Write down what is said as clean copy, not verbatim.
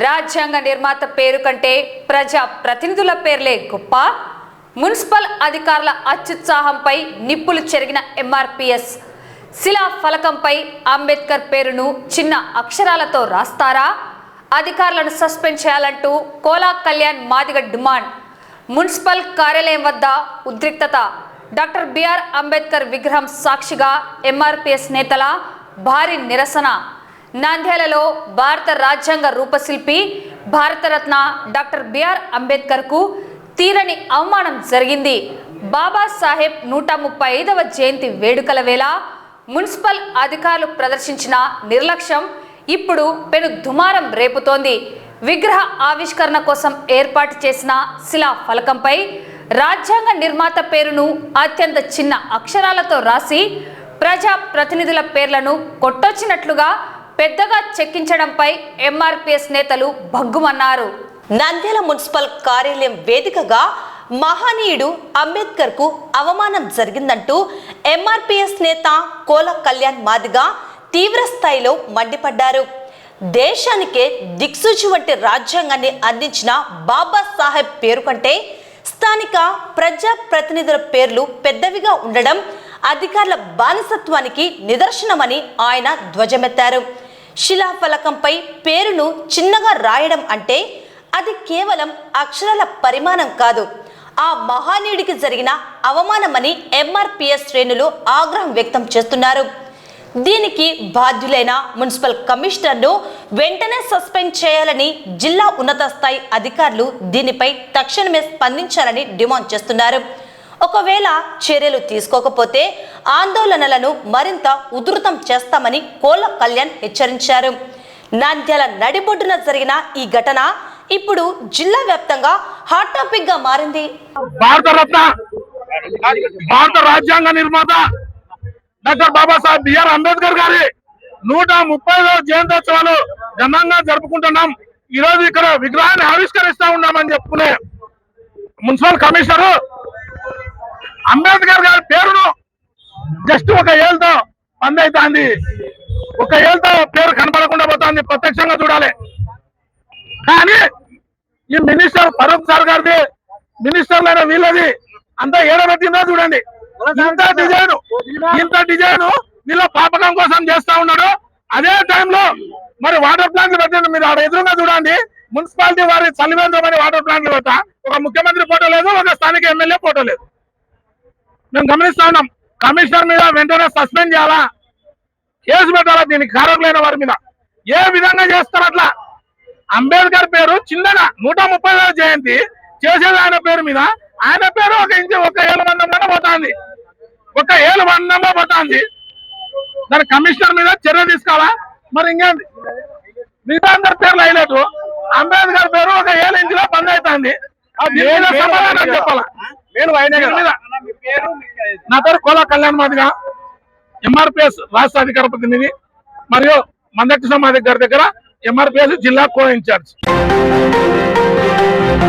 రాజ్యాంగ నిర్మాత పేరు కంటే ప్రజా ప్రతినిధుల పేర్లే గొప్ప. మున్సిపల్ అధికారుల అత్యుత్సాహంపై నిప్పులు చెరిగిన ఎంఆర్పీఎస్ శిలా ఫలకంపై అంబేద్కర్ పేరును చిన్న అక్షరాలతో రాస్తారా? అధికారులను సస్పెండ్ చేయాలంటూ కోలా కళ్యాణ్ మాదిగ డిమాండ్. మున్సిపల్ కార్యాలయం వద్ద ఉద్రిక్తత. డాక్టర్ బిఆర్ అంబేద్కర్ విగ్రహం సాక్షిగా ఎంఆర్పీఎస్ నేతల భారీ నిరసన. నంద్యాలలో భారత రాజ్యాంగ రూపశిల్పి భారతరత్న డాక్టర్ బిఆర్ అంబేద్కర్కు తీరని అవమానం జరిగింది. బాబాసాహెబ్ 135వ జయంతి వేడుకల వేళ మున్సిపల్ అధికారులు ప్రదర్శించిన నిర్లక్ష్యం ఇప్పుడు పెను దుమారం రేపుతోంది. విగ్రహ ఆవిష్కరణ కోసం ఏర్పాటు చేసిన శిలా ఫలకంపై రాజ్యాంగ నిర్మాత పేరును అత్యంత చిన్న అక్షరాలతో రాసి ప్రజా ప్రతినిధుల పేర్లను కొట్టొచ్చినట్లుగా పెద్దగా చెక్కించడంపై ఎంఆర్పీఎస్ నేతలు భగ్గుమన్నారు. నంద్యాల మున్సిపల్ కార్యాలయం వేదికగా మహనీయుడు అంబేద్కర్ కు అవమానం జరిగిందంటూ ఎంఆర్పీఎస్ నేత కోలా కళ్యాణ్ మాదిగ తీవ్ర స్థాయిలో మండిపడ్డారు. దేశానికే దిక్సూచి వంటి రాజ్యాంగాన్ని అందించిన బాబాసాహెబ్ పేరు కంటే స్థానిక ప్రజా ప్రతినిధుల పేర్లు పెద్దవిగా ఉండడం అధికారుల బానిసత్వానికి నిదర్శనమని ఆయన ధ్వజమెత్తారు. శిలాఫలకంపై పేరును చిన్నగా రాయడం అంటే అది కేవలం అక్షరాల పరిమాణం కాదు, ఆ మహనీయుడికి జరిగిన అవమానమని ఎంఆర్పీఎస్ శ్రేణులు ఆగ్రహం వ్యక్తం చేస్తున్నారు. దీనికి బాధ్యులైన మున్సిపల్ కమిషనర్ను వెంటనే సస్పెండ్ చేయాలని జిల్లా ఉన్నత స్థాయి అధికారులు దీనిపై తక్షణమే స్పందించాలని డిమాండ్ చేస్తున్నారు. ఒకవేళ చర్యలు తీసుకోకపోతే ఆందోళనలను మరింత ఉధృతం చేస్తామని కోలా కళ్యాణ్ హెచ్చరించారు. నంద్యాల నడిబొడ్డున జరిగిన ఈ ఘటన ఇప్పుడు జిల్లా వ్యాప్తంగా హాట్ టాపిక్ గా మారింది. భారత రాజ్యాంగ నిర్మాత డాక్టర్ బాబాసాహెబ్ బిఆర్ అంబేద్కర్ గారి 130వ జయంతోత్సవాలు ఘనంగా జరుపుకుంటున్నాం. ఈ రోజు ఇక్కడ విగ్రహాన్ని ఆవిష్కరిస్తా ఉన్నామని చెప్పుకునే మున్సిపల్ కమిషనర్ అంబేద్కర్ గారి పేరును జస్ట్ ఒక ఏళ్ళతో బంద్ అవుతుంది. ఒక ఏళ్ళతో పేరు కనపడకుండా పోతుంది, ప్రత్యక్షంగా చూడాలి. కానీ ఈ మినిస్టర్ ఫరూక్ సార్ గారిది, మినిస్టర్లైన వీళ్ళది అంతా ఏడబెట్టిందో చూడండి. ఇంత డిజైన్ వీళ్ళ పాపకం కోసం చేస్తా ఉన్నాడు. అదే టైంలో మరి వాటర్ ప్లాంట్లు పెట్టండి. మీరు ఆడ ఎదురుగా చూడండి, మున్సిపాలిటీ వారి చలివేంద్రమని వాటర్ ప్లాంట్లు పెట్టా ఒక ముఖ్యమంత్రి ఫోటో లేదు, ఒక స్థానిక ఎమ్మెల్యే ఫోటో లేదు. మేము గమనిస్తా ఉన్నాం. కమిషనర్ మీద వెంటనే సస్పెండ్ చేయాలా, కేసు పెట్టాలా దీనికి కారకులైన వారి మీద. ఏ విధంగా చేస్తారు అట్లా? అంబేద్కర్ పేరు చిన్నగా 130వ జయంతి చేసేది ఆయన పేరు మీద. ఆయన పేరు ఒక ఏళ్ళ మందంలో పోతుంది, ఒక ఏళ్ళ మందంలో పోతుంది. దాని కమిషనర్ మీద చర్య తీసుకోవాలా? మరి ఇంకేంది? మిగతా అందరి పేర్లు హైలైట్, అంబేద్కర్ పేరు ఒక ఏళ్ళ ఇంచులో బంద్ అవుతుంది. సమాధానం చెప్పాలా? నా పేరు కోలా కళ్యాణ్ మాదిగ, ఎంఆర్పీఎస్ రాష్ట్ర అధికార ప్రతినిధి మరియు మందకృష్ణ మాదిగ గారి దగ్గర ఎంఆర్పీఎస్ జిల్లా కో ఇన్ఛార్జ్.